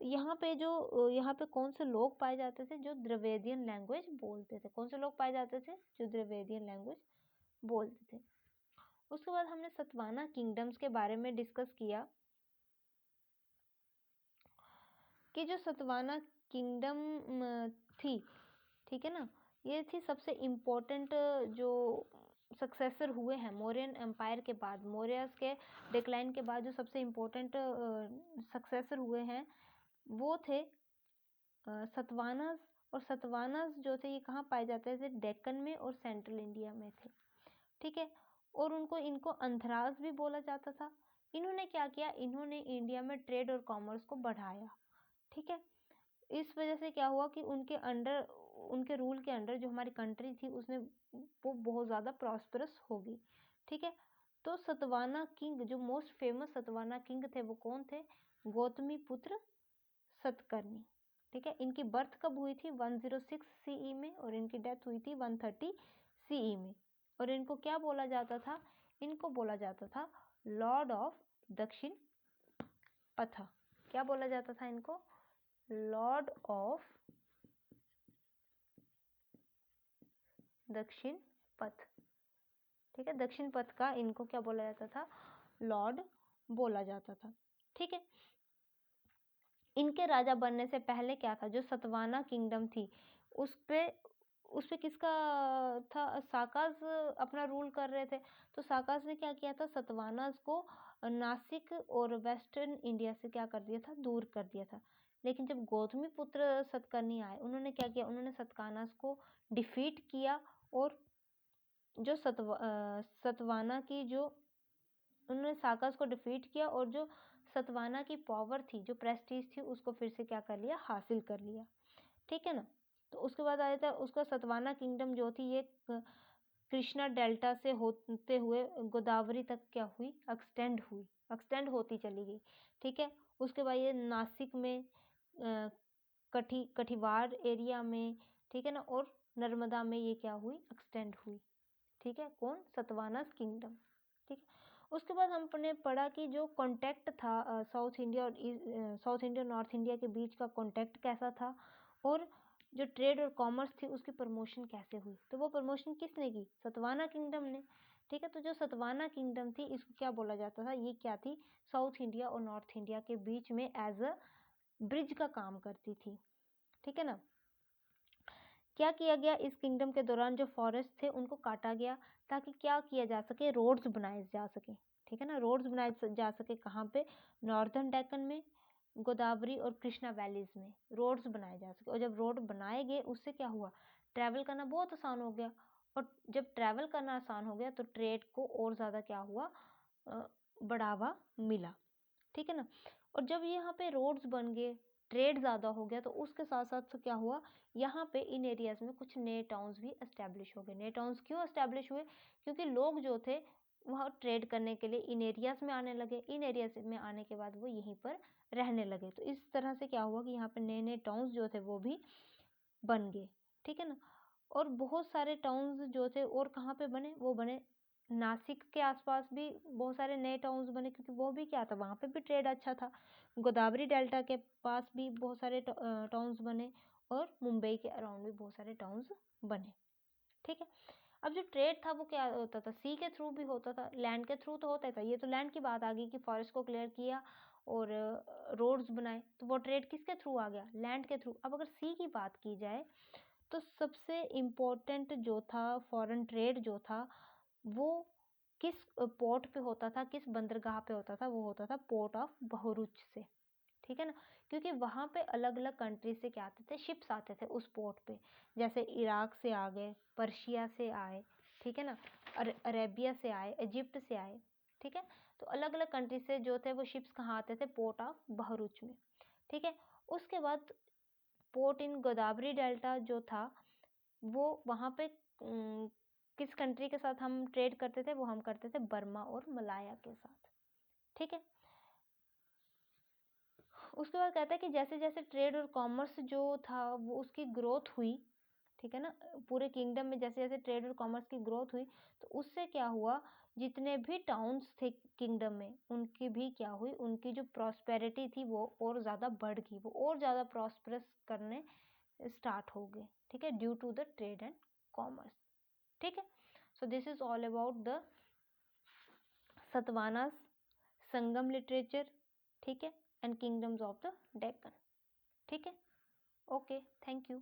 यहाँ पे कौन से लोग पाए जाते थे जो द्रविडियन लैंग्वेज बोलते थे? कौन से लोग पाए जाते थे जो द्रविडियन लैंग्वेज बोलते थे? उसके बाद हमने सतवाना किंगडम्स के बारे में डिस्कस किया कि जो सतवाना किंगडम थी, ठीक है ना, ये थी सबसे इम्पोर्टेंट जो सक्सेसर हुए हैं मौर्यन एम्पायर के बाद, मौर्यस के डिक्लाइन के बाद जो सबसे इम्पोर्टेंट सक्सेसर हुए हैं वो थे सतवानास। और सतवानास जो थे ये कहाँ पाए जाते थे? डेक्कन में और सेंट्रल इंडिया में थे, ठीक है। और इनको अंधराज भी बोला जाता था। इन्होंने क्या किया? इन्होंने इंडिया में ट्रेड और कॉमर्स को बढ़ाया, ठीक है। इस वजह से क्या हुआ कि उनके रूल के अंडर जो हमारी कंट्री थी उसने वो बहुत ज़्यादा प्रॉस्परस हो गई, ठीक है। तो सतवाना किंग, जो मोस्ट फेमस सतवाना किंग थे वो कौन थे? गौतमी पुत्र सतकर्णी, ठीक है। इनकी बर्थ कब हुई थी? 106 सीई में, और इनकी डेथ हुई थी 130 सीई में। और इनको क्या बोला जाता था? इनको बोला जाता था लॉर्ड ऑफ दक्षिण पथ। क्या बोला जाता था इनको? लॉर्ड ऑफ दक्षिण पथ, ठीक है। दक्षिण पथ का इनको क्या बोला जाता था? लॉर्ड बोला जाता था, ठीक है। इनके राजा बनने से पहले क्या था? जो सतवाना किंगडम थी उस पे किसका था? साकाज अपना रूल कर रहे थे। तो साकाज ने क्या किया था? सतवानास को नासिक और वेस्टर्न इंडिया से क्या कर दिया था? दूर कर दिया था। लेकिन जब गौतमी पुत्र सतकर्णी आए, उन्होंने क्या किया? उन्होंने सतकानास को डिफीट किया, और जो सतवाना की जो उन्होंने साकास को डिफीट किया, और जो सतवाना की पावर थी, जो प्रेस्टीज थी, उसको फिर से क्या कर लिया? हासिल कर लिया, ठीक है ना। तो उसके बाद आया था उसका सतवाना किंगडम जो थी ये कृष्णा डेल्टा से होते हुए गोदावरी तक क्या हुई? एक्सटेंड होती चली गई, ठीक है। उसके बाद ये नासिक में, कठिवाड़ एरिया में, ठीक है ना, और नर्मदा में ये क्या हुई? एक्सटेंड हुई, ठीक है। कौन? सतवानास किंगडम, ठीक है। उसके बाद हमने पढ़ा कि जो कॉन्टैक्ट था साउथ इंडिया और नॉर्थ इंडिया के बीच का कॉन्टैक्ट कैसा था, और जो ट्रेड और कॉमर्स थी उसकी प्रमोशन कैसे हुई। तो वो प्रमोशन किसने की? सतवाना किंगडम ने, ठीक है। तो जो सतवाना किंगडम थी इसको क्या बोला जाता था? ये क्या थी? साउथ इंडिया और नॉर्थ इंडिया के बीच में एज अ ब्रिज का काम करती थी, ठीक है ना। क्या किया गया? इस किंगडम के दौरान जो फॉरेस्ट थे उनको काटा गया, ताकि क्या किया जा सके? रोड्स बनाए जा सके, ठीक है ना। रोड्स बनाए जा सके कहाँ पे? नॉर्दर्न डेक्कन में, गोदावरी और कृष्णा वैलीज में रोड्स बनाए जा सके। और जब रोड बनाए गए उससे क्या हुआ? ट्रैवल करना बहुत आसान हो गया। और जब ट्रैवल करना आसान हो गया तो ट्रेड को और ज़्यादा क्या हुआ? बढ़ावा मिला, ठीक है ना। और जब यहाँ पे रोड्स बन गए, ट्रेड ज़्यादा हो गया, तो उसके साथ साथ तो क्या हुआ? यहाँ पे इन एरियाज में कुछ नए टाउन्स भी एस्टेब्लिश हो गए। नए टाउन्स क्यों एस्टेब्लिश हुए? क्योंकि लोग जो थे वह ट्रेड करने के लिए इन एरियाज में आने लगे। इन एरियाज में आने के बाद वो यहीं पर रहने लगे। तो इस तरह से क्या हुआ कि यहाँ पे नए नए टाउन्स जो थे वो भी बन गए, ठीक है ना। और बहुत सारे टाउन्स जो थे और कहाँ पे बने? वो बने नासिक के आसपास भी बहुत सारे नए टाउन्स बने, क्योंकि वो भी क्या था? वहाँ पे भी ट्रेड अच्छा था। गोदावरी डेल्टा के पास भी बहुत सारे टाउन्स बने, और मुंबई के अराउंड भी बहुत सारे टाउन्स बने, ठीक है। अब जो ट्रेड था वो क्या होता था? सी के थ्रू भी होता था, लैंड के थ्रू तो होता ही था। ये तो लैंड की बात आ गई कि फॉरेस्ट को क्लियर किया और रोड्स बनाए, तो वो ट्रेड किसके थ्रू आ गया? लैंड के थ्रू। अब अगर सी की बात की जाए तो सबसे इम्पोर्टेंट जो था फॉरेन ट्रेड जो था वो किस पोर्ट पे होता था? किस बंदरगाह पे होता था? वो होता था पोर्ट ऑफ बहरूच से, ठीक है ना। क्योंकि वहाँ पे अलग अलग कंट्री से क्या आते थे? शिप्स आते थे उस पोर्ट पे। जैसे इराक से आ गए, पर्शिया से आए, ठीक है ना, अरेबिया से आए, इजिप्ट से आए, ठीक है। तो अलग अलग कंट्री से जो थे वो शिप्स कहाँ आते थे? पोर्ट ऑफ बहरूच में, ठीक है। उसके बाद पोर्ट इन गोदावरी डेल्टा जो था वो वहाँ पे किस कंट्री के साथ हम ट्रेड करते थे? वो हम करते थे बर्मा और मलाया के साथ, ठीक है। उसके बाद कहता है कि जैसे जैसे ट्रेड और कॉमर्स जो था वो उसकी ग्रोथ हुई, ठीक है ना। पूरे किंगडम में जैसे जैसे ट्रेड और कॉमर्स की ग्रोथ हुई तो उससे क्या हुआ, जितने भी टाउन्स थे किंगडम में उनकी भी क्या हुई, उनकी जो प्रॉस्पेरिटी थी वो और ज़्यादा बढ़ गई, वो और ज़्यादा प्रॉस्परस करने स्टार्ट हो गए, ठीक है, due to the trade and commerce. ठीक है, so this is all about the Satavahanas, Sangam literature, ठीक है, and kingdoms of the Deccan. ठीक है, ओके, थैंक यू।